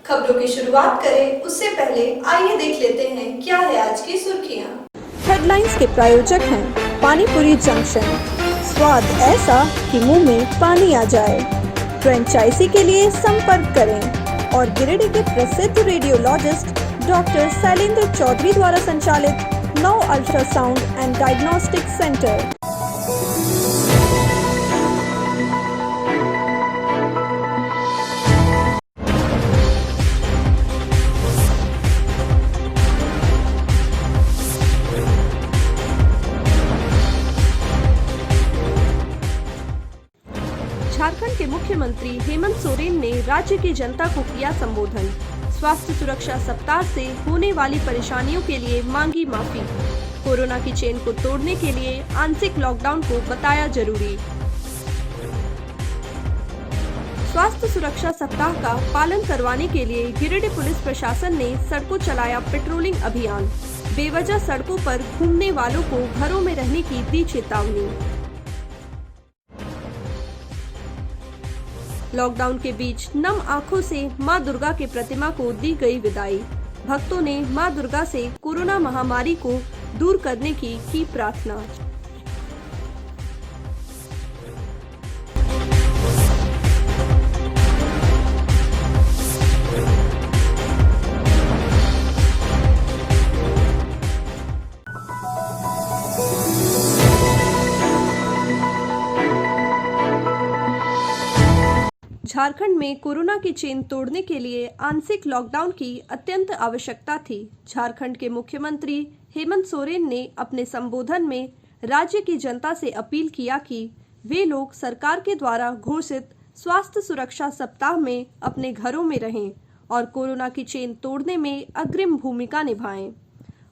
खबरों की शुरुआत करें उससे पहले आइए देख लेते हैं क्या है आज की सुर्खियां। हेडलाइंस के प्रायोजक हैं पानीपुरी जंक्शन, स्वाद ऐसा कि मुंह में पानी आ जाए। फ्रेंचाइजी के लिए संपर्क करें। और गिरिडीह के प्रसिद्ध रेडियोलॉजिस्ट डॉक्टर शैलेंद्र चौधरी द्वारा संचालित 9 ultrasound and diagnostic centre. Jharkhand के मुख्यमंत्री हेमंत सोरेन ने राज्य की जनता को किया संबोधन। स्वास्थ्य सुरक्षा सप्ताह से होने वाली परेशानियों के लिए मांगी माफी। कोरोना की चेन को तोड़ने के लिए आंशिक लॉकडाउन को बताया जरूरी। स्वास्थ्य सुरक्षा सप्ताह का पालन करवाने के लिए गिरिडीह पुलिस प्रशासन ने सड़कों चलाया पेट्रोलिंग अभियान। बेवजह सड़कों पर घूमने वालों को घरों में रहने की दी चेतावनी। लॉकडाउन के बीच नम आंखों से मां दुर्गा के प्रतिमा को दी गई विदाई। भक्तों ने मां दुर्गा से कोरोना महामारी को दूर करने की प्रार्थना। झारखंड में कोरोना की चेन तोड़ने के लिए आंशिक लॉकडाउन की अत्यंत आवश्यकता थी। झारखंड के मुख्यमंत्री हेमंत सोरेन ने अपने संबोधन में राज्य की जनता से अपील किया कि वे लोग सरकार के द्वारा घोषित स्वास्थ्य सुरक्षा सप्ताह में अपने घरों में रहें और कोरोना की चेन तोड़ने में अग्रिम भूमिका निभाएं।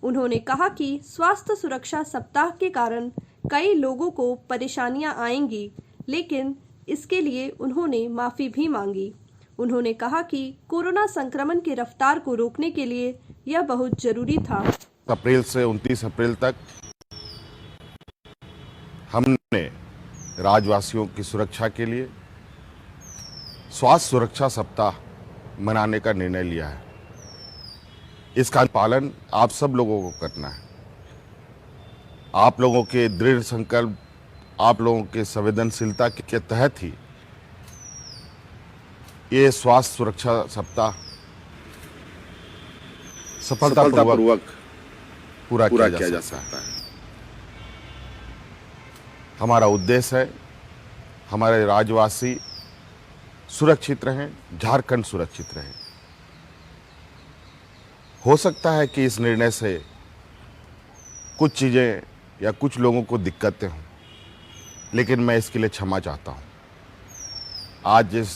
उन्होंने कहा कि स्वास्थ्य सुरक्षा सप्ताह के कारण कई लोगों को परेशानियां आएंगी, लेकिन इसके लिए उन्होंने माफी भी मांगी। उन्होंने कहा कि कोरोना संक्रमण की रफ्तार को रोकने के लिए यह बहुत जरूरी था। अप्रैल से 29 अप्रैल तक हमने राज्यवासियों की सुरक्षा के लिए स्वास्थ्य सुरक्षा सप्ताह मनाने का निर्णय लिया है। इसका पालन आप सब लोगों को करना है। आप लोगों के दृढ़ संकल्प, आप लोगों के संवेदनशीलता के तहत ही ये स्वास्थ्य सुरक्षा सप्ताह सफलतापूर्वक पूरा किया जा सकता है। हमारा उद्देश्य है हमारे राज्यवासी सुरक्षित रहें, झारखंड सुरक्षित रहे। हो सकता है कि इस निर्णय से कुछ चीजें या कुछ लोगों को दिक्कतें हों, लेकिन मैं इसके लिए क्षमा चाहता हूं। आज इस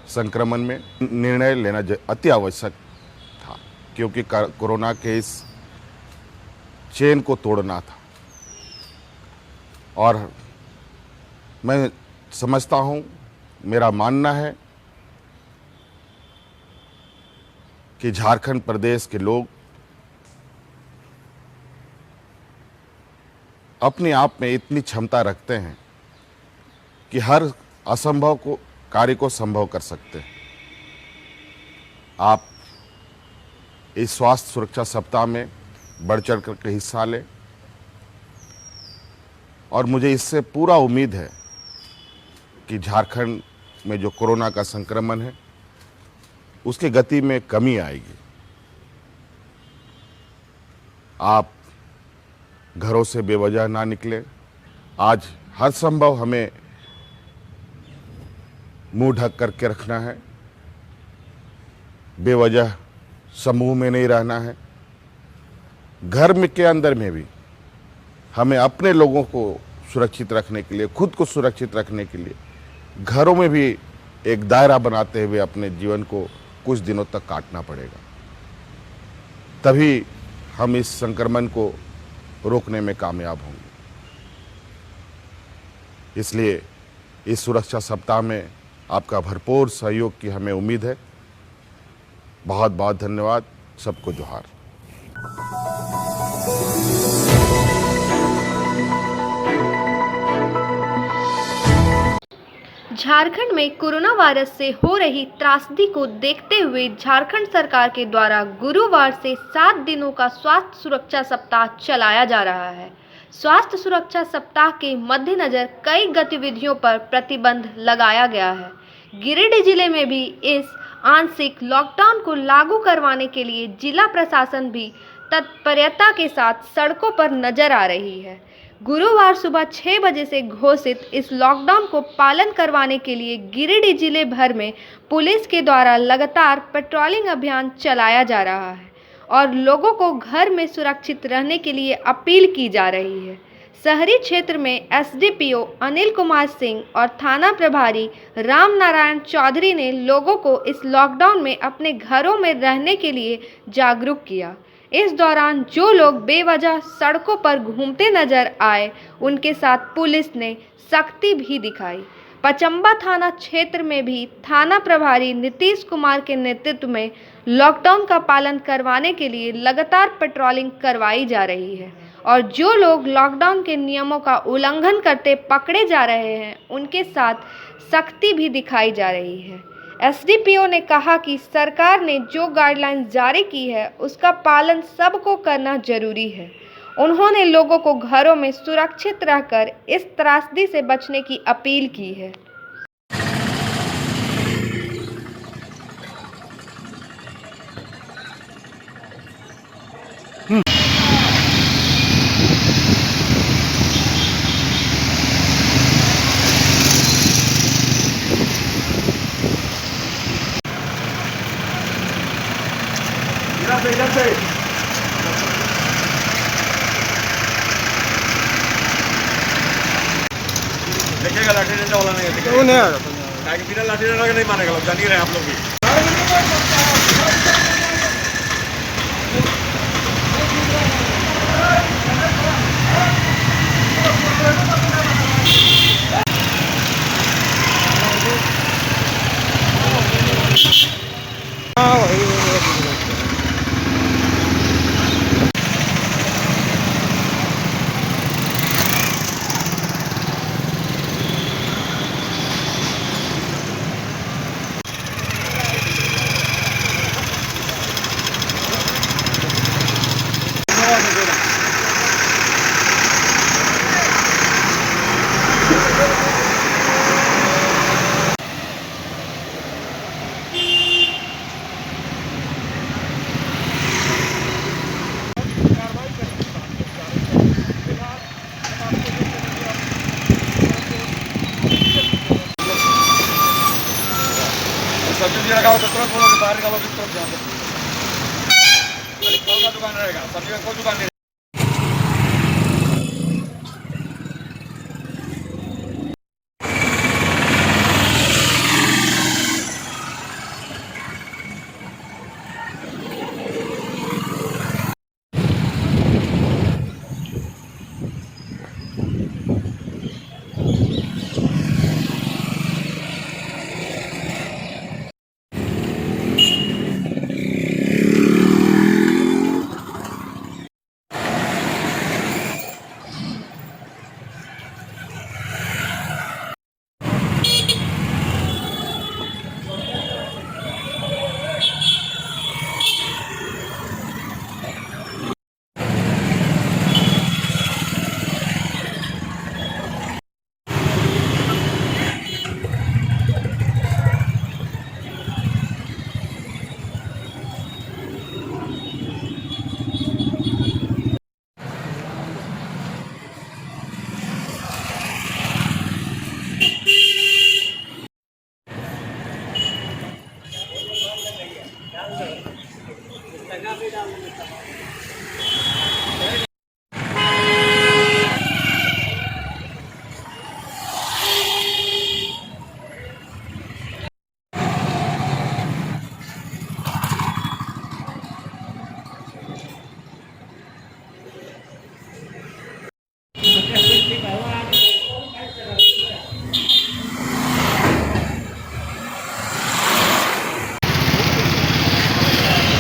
संक्रमण में निर्णय लेना अति आवश्यक था, क्योंकि कोरोना के इस चेन को तोड़ना था। और मैं समझता हूं, मेरा मानना है कि झारखंड प्रदेश के लोग अपने आप में इतनी क्षमता रखते हैं कि हर असंभव को कार्य को संभव कर सकते हैं। आप इस स्वास्थ्य सुरक्षा सप्ताह में बढ़ चढ़ कर हिस्सा लें और मुझे इससे पूरा उम्मीद है कि झारखंड में जो कोरोना का संक्रमण है उसकी गति में कमी आएगी। आप घरों से बेवजह ना निकलें। आज हर संभव हमें मुंह ढक करके रखना है, बेवजह समूह में नहीं रहना है। घर में के अंदर में भी हमें अपने लोगों को सुरक्षित रखने के लिए, खुद को सुरक्षित रखने के लिए घरों में भी एक दायरा बनाते हुए अपने जीवन को कुछ दिनों तक काटना पड़ेगा। तभी हम इस संक्रमण को रोकने में कामयाब होंगे। इसलिए इस सुरक्षा सप्ताह में आपका भरपूर सहयोग की हमें उम्मीद है। बहुत बहुत धन्यवाद। सबको जोहार। झारखंड में कोरोना वायरस से हो रही त्रासदी को देखते हुए झारखंड सरकार के द्वारा गुरुवार से 7 दिनों का स्वास्थ्य सुरक्षा सप्ताह चलाया जा रहा है। स्वास्थ्य सुरक्षा सप्ताह के मद्देनजर कई गतिविधियों पर प्रतिबंध लगाया गया है। गिरिडीह जिले में भी इस आंशिक लॉकडाउन को लागू करवाने के लिए जिला प्रशासन भी तत्परता के साथ सड़कों पर नजर आ रही है। गुरुवार सुबह 6 बजे से घोषित इस लॉकडाउन को पालन करवाने के लिए गिरिडीह जिले भर में पुलिस के द्वारा लगातार पेट्रोलिंग अभियान चलाया जा रहा है और लोगों को घर में सुरक्षित रहने के लिए अपील की जा रही है। शहरी क्षेत्र में एसडीपीओ अनिल कुमार सिंह और थाना प्रभारी राम नारायण चौधरी ने लोगों को इस लॉकडाउन में अपने घरों में रहने के लिए जागरूक किया। इस दौरान जो लोग बेवजह सड़कों पर घूमते नजर आए उनके साथ पुलिस ने सख्ती भी दिखाई। पचम्बा थाना क्षेत्र में भी थाना प्रभारी नीतीश कुमार के नेतृत्व में लॉकडाउन का पालन करवाने के लिए लगातार पेट्रोलिंग करवाई जा रही है और जो लोग लॉकडाउन के नियमों का उल्लंघन करते पकड़े जा रहे हैं उनके साथ सख्ती भी दिखाई जा रही है। एसडीपीओ ने कहा कि सरकार ने जो गाइडलाइंस जारी की है उसका पालन सबको करना जरूरी है। उन्होंने लोगों को घरों में सुरक्षित रहकर इस त्रासदी से बचने की अपील की है। देखिएगा लाठी डंडा वाला नहीं है, वो नहीं आएगा। बिना लाठी डंडा के नहीं मानेगा लोग, जान ही रहे हैं आप लोग भी। हाँ वही सब्जी रखा हो तो तुरंत बोलोगे, बाहर निकालो तो तुरंत जाओ। फल का दुकान रहेगा, सब्जी का कोई दुकान नहीं।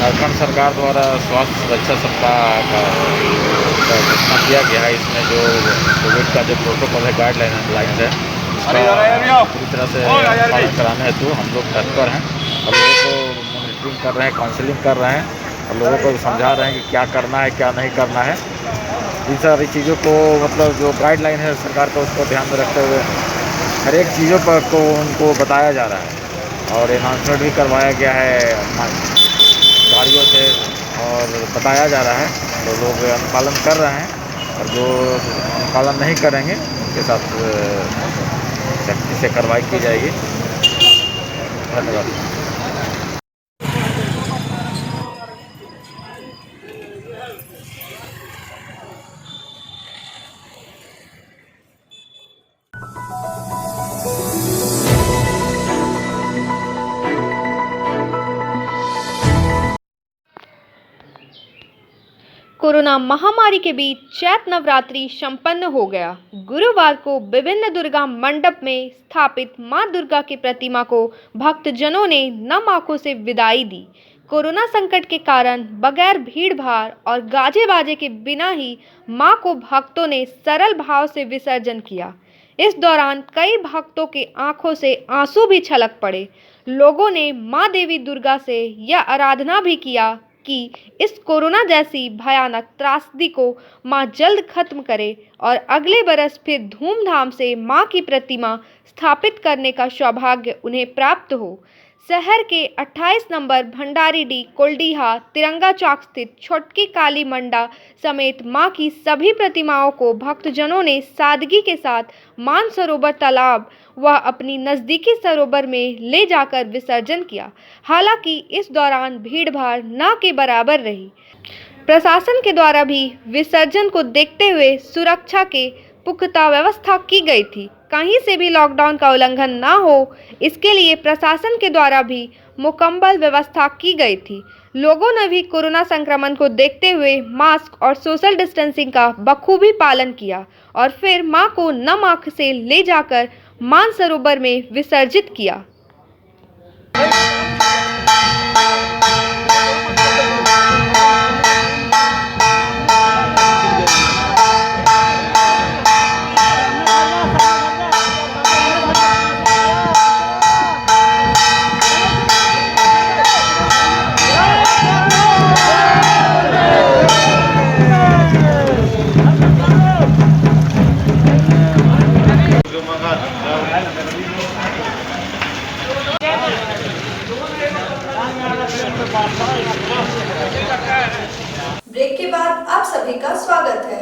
झारखंड सरकार द्वारा स्वास्थ्य सुरक्षा सप्ताह का घोषणा किया गया है। इसमें जो कोविड का जो प्रोटोकॉल है, गाइडलाइंस है, पूरी तरह से पालन कराने हेतु हम लोग तत्पर हैं और लोगों को मॉनिटरिंग कर रहे हैं, काउंसलिंग कर रहे हैं और लोगों को समझा रहे हैं कि क्या करना है क्या नहीं करना है। इन सारी चीज़ों को मतलब जो गाइडलाइन है सरकार का उसको ध्यान में रखते हुए हर एक चीज़ों पर को उनको बताया जा रहा है और अनाउंसमेंट भी करवाया गया है गाड़ियों से और बताया जा रहा है। तो लोग अनुपालन कर रहे हैं और जो अनुपालन नहीं करेंगे उनके साथ सख्ती से कार्रवाई की जाएगी। धन्यवाद। कोरोना महामारी के बीच चैत नवरात्रि संपन्न हो गया। गुरुवार को विभिन्न दुर्गा मंडप में स्थापित मां दुर्गा की प्रतिमा को भक्तजनों ने नम आंखों से विदाई दी। कोरोना संकट के कारण बगैर भीड़-भाड़ और गाजे बाजे के बिना ही मां को भक्तों ने सरल भाव से विसर्जन किया। इस दौरान कई भक्तों के आंखों से आंसू भी छलक पड़े। लोगों ने मां देवी दुर्गा से यह आराधना भी किया कि इस कोरोना जैसी भयानक त्रासदी को मां जल्द खत्म करे और अगले बरस फिर धूमधाम से मां की प्रतिमा स्थापित करने का सौभाग्य उन्हें प्राप्त हो। शहर के 28 नंबर भंडारीडीह कोल्डीहा तिरंगा चौक स्थित छोटकी काली मंडा समेत मां की सभी प्रतिमाओं को भक्तजनों ने सादगी के साथ मानसरोवर तालाब व अपनी नज़दीकी सरोवर में ले जाकर विसर्जन किया। हालांकि इस दौरान भीड़भाड़ न के बराबर रही। प्रशासन के द्वारा भी विसर्जन को देखते हुए सुरक्षा के पुख्ता व्यवस्था की गई थी। कहीं से भी लॉकडाउन का उल्लंघन न हो, इसके लिए प्रशासन के द्वारा भी मुकम्मल व्यवस्था की गई थी। लोगों ने भी कोरोना संक्रमण को देखते हुए मास्क और सोशल डिस्टेंसिंग का बखूबी पालन किया और फिर मां को नम आंख से ले जाकर मानसरोवर में विसर्जित किया। ब्रेक के बाद आप सभी का स्वागत है।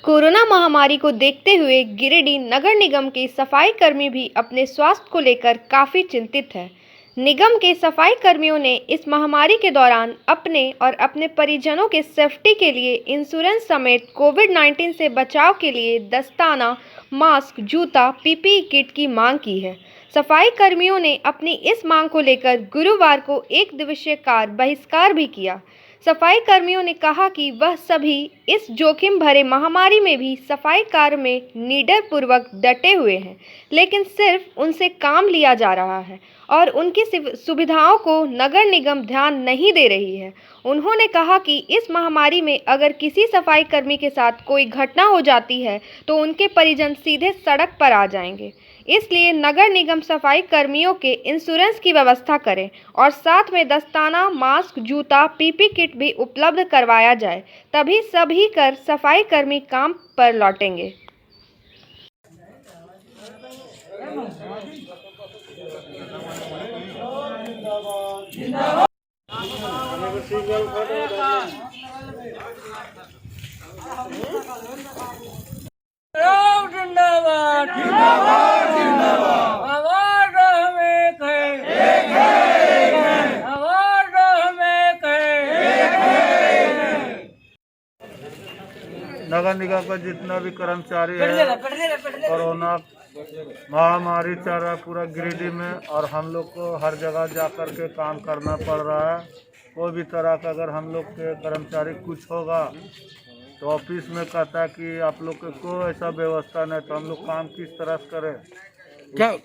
कोरोना महामारी को देखते हुए गिरिडीह नगर निगम के सफाई कर्मी भी अपने स्वास्थ्य को लेकर काफ़ी चिंतित है। निगम के सफाई कर्मियों ने इस महामारी के दौरान अपने और अपने परिजनों के सेफ्टी के लिए इंश्योरेंस समेत कोविड-19 से बचाव के लिए दस्ताना, मास्क, जूता, पीपीई किट की मांग की है। सफाई कर्मियों ने अपनी इस मांग को लेकर गुरुवार को 1 दिवसीय कार्य बहिष्कार भी किया। सफाई कर्मियों ने कहा कि वह सभी इस जोखिम भरे महामारी में भी सफाई कार्य में निडर पूर्वक डटे हुए हैं, लेकिन सिर्फ उनसे काम लिया जा रहा है और उनकी सुविधाओं को नगर निगम ध्यान नहीं दे रही है। उन्होंने कहा कि इस महामारी में अगर किसी सफाई कर्मी के साथ कोई घटना हो जाती है तो उनके परिजन सीधे सड़क पर आ जाएंगे। इसलिए नगर निगम सफाई कर्मियों के इंश्योरेंस की व्यवस्था करे और साथ में दस्ताना, मास्क, जूता, पीपी किट भी उपलब्ध करवाया जाए, तभी सभी कर सफाई कर्मी काम पर लौटेंगे। जिंदाबाद जिंदाबाद जिंदाबाद, आवाज हम एक है, आवाज हम एक है। नगर निगम का जितना भी कर्मचारी है कोरोना महामारी चल रहा है पूरा गिरिडीह में और हम लोग को हर जगह जा कर के काम करना पड़ रहा है। कोई भी तरह का अगर हम लोग के कर्मचारी कुछ होगा तो ऑफिस में कहता है कि आप लोग को कोई ऐसा व्यवस्था नहीं, तो हम लोग काम किस तरह से करें।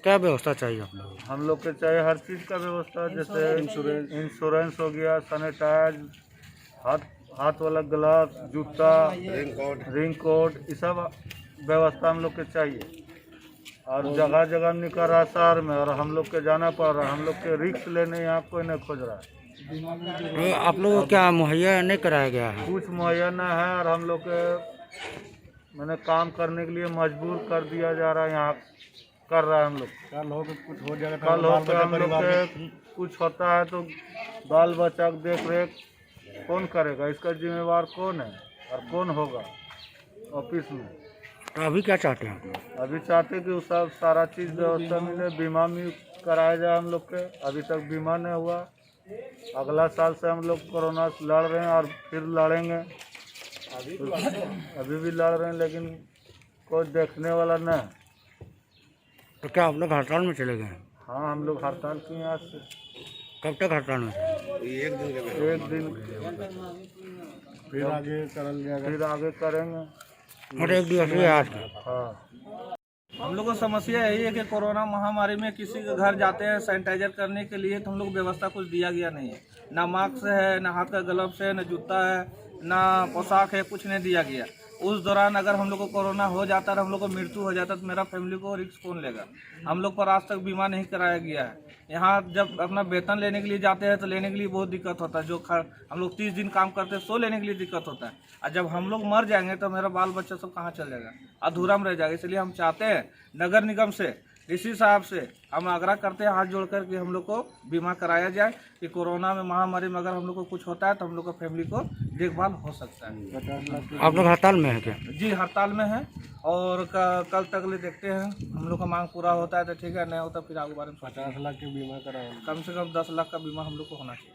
क्या व्यवस्था चाहिए आप लोग? हम लोग के चाहिए हर चीज़ का व्यवस्था, जैसे इंश्योरेंस हो गया, सैनिटाइज, हाथ वाला ग्लव, जूता, रिंग कोड, ये सब व्यवस्था हम लोग के चाहिए। और जगह जगह निकल रहा है शहर में, और हम लोग के जाना पड़ रहा है। हम लोग के रिक्स लेने यहाँ कोई नहीं खोज रहा है। तो आप लोगों को क्या मुहैया नहीं कराया गया है? कुछ मुहैया न है, और हम लोग के मैंने काम करने के लिए मजबूर कर दिया जा रहा है। यहाँ कर रहा है हम लोग। कल हो के कुछ हो जाएगा, कल हो के हम लोग के कुछ होता है तो बाल बच्चा की देख रेख कौन करेगा? इसका जिम्मेवार कौन है और कौन होगा ऑफिस में? तो अभी क्या चाहते हैं आप लोग? अभी चाहते कि वो सब सारा चीज़ व्यवस्था मिले, बीमा भी कराया जाए हम लोग के। अभी तक बीमा नहीं हुआ। अगला साल से हम लोग कोरोना से लड़ रहे हैं और फिर लड़ेंगे। अभी भी लड़ रहे हैं, लेकिन कोई देखने वाला नहीं। तो क्या आप लोग हड़ताल में चले गए हैं? हाँ, हम लोग हड़ताल किए आज से। कब तक हड़ताल में? एक दिन फिर आगे करेंगे। और एक दिवसीय आज का। हाँ, हम लोग को समस्या यही है कि कोरोना महामारी में किसी के घर जाते हैं सैनिटाइजर करने के लिए, तो हम लोग को व्यवस्था कुछ दिया गया नहीं है। ना मास्क है, ना हाथ का ग्लव्स है, ना जूता है, ना पोशाक है, कुछ नहीं दिया गया। उस दौरान अगर हम लोग को कोरोना हो जाता और हम लोग को मृत्यु हो जाता तो मेरा फैमिली को रिस्क कौन लेगा? हम लोग पर आज तक बीमा नहीं कराया गया है। यहाँ जब अपना वेतन लेने के लिए जाते हैं तो लेने के लिए बहुत दिक्कत होता है। जो हम लोग 30 दिन काम करते हैं सो लेने के लिए दिक्कत होता है। और जब हम लोग मर जाएंगे तो मेरा बाल बच्चा सब कहाँ चल जाएगा? अधूरा में रह जाएगा। इसलिए हम चाहते हैं नगर निगम से, डीसी साहब से हम आग्रह करते हैं हाथ जोड़कर कि हम लोग को बीमा कराया जाए कि कोरोना में महामारी में अगर हम लोग को कुछ होता है तो हम लोग को फैमिली को देखभाल हो सकता है। आप लोग हड़ताल में है क्या? जी, हड़ताल में है और कल तक ले देखते हैं। हम लोग का मांग पूरा होता है तो ठीक है, नहीं होता फिर आगे बारे में 50 लाख के बीमा कराओ। कम से कम 10 लाख का बीमा हम लोग को होना चाहिए।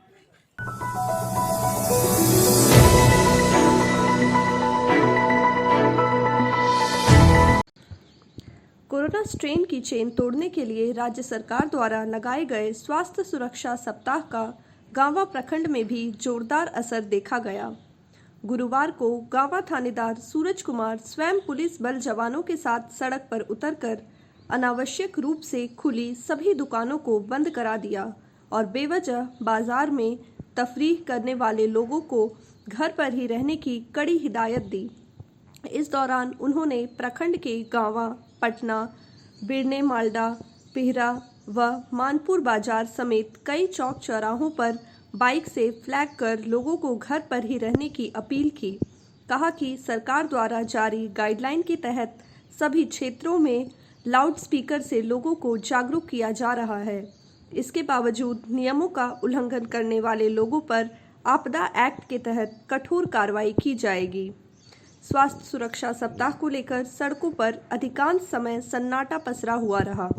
कोरोना स्ट्रेन की चेन तोड़ने के लिए राज्य सरकार द्वारा लगाए गए स्वास्थ्य सुरक्षा सप्ताह का गांवा प्रखंड में भी जोरदार असर देखा गया। गुरुवार को गांवा थानेदार सूरज कुमार स्वयं पुलिस बल जवानों के साथ सड़क पर उतरकर अनावश्यक रूप से खुली सभी दुकानों को बंद करा दिया और बेवजह बाजार में तफरीह करने वाले लोगों को घर पर ही रहने की कड़ी हिदायत दी। इस दौरान उन्होंने प्रखंड के गांवा, पटना, बिरने मालडा, पिहरा व मानपुर बाजार समेत कई चौक चौराहों पर बाइक से फ्लैग कर लोगों को घर पर ही रहने की अपील की। कहा कि सरकार द्वारा जारी गाइडलाइन के तहत सभी क्षेत्रों में लाउडस्पीकर से लोगों को जागरूक किया जा रहा है। इसके बावजूद नियमों का उल्लंघन करने वाले लोगों पर आपदा एक्ट के तहत कठोर कार्रवाई की जाएगी। स्वास्थ्य सुरक्षा सप्ताह को लेकर सड़कों पर अधिकांश समय सन्नाटा पसरा हुआ रहा।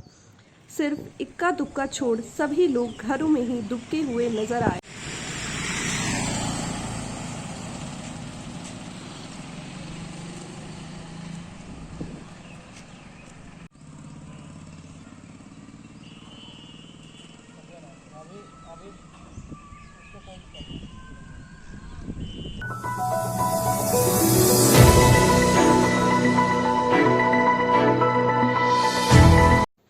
सिर्फ इक्का दुक्का छोड़ सभी लोग घरों में ही दुबके हुए नजर आए।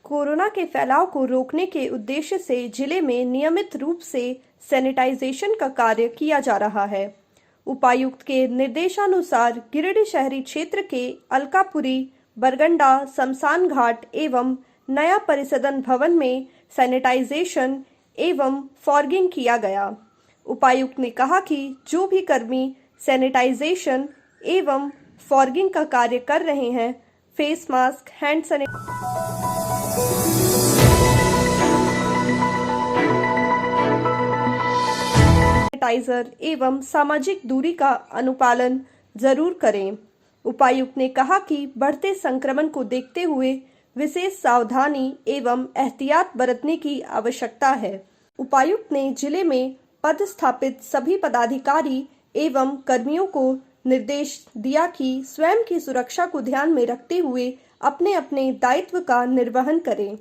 कोरोना के फैलाव को रोकने के उद्देश्य से जिले में नियमित रूप से सैनिटाइजेशन का कार्य किया जा रहा है। उपायुक्त के निर्देशानुसार गिरिडीह शहरी क्षेत्र के अलकापुरी, बरगंडा, शमशान घाट एवं नया परिसदन भवन में सैनिटाइजेशन एवं फॉगिंग किया गया। उपायुक्त ने कहा कि जो भी कर्मी सैनिटाइजेशन एवं फॉगिंग का कार्य कर रहे हैं, फेस मास्क, हैंड सैनिटाइजर एवं सामाजिक दूरी का अनुपालन जरूर करें। उपायुक्त ने कहा कि बढ़ते संक्रमण को देखते हुए विशेष सावधानी एवं एहतियात बरतने की आवश्यकता है। उपायुक्त ने जिले में पदस्थापित सभी पदाधिकारी एवं कर्मियों को निर्देश दिया कि स्वयं की सुरक्षा को ध्यान में रखते हुए अपने अपने दायित्व का निर्वहन करें।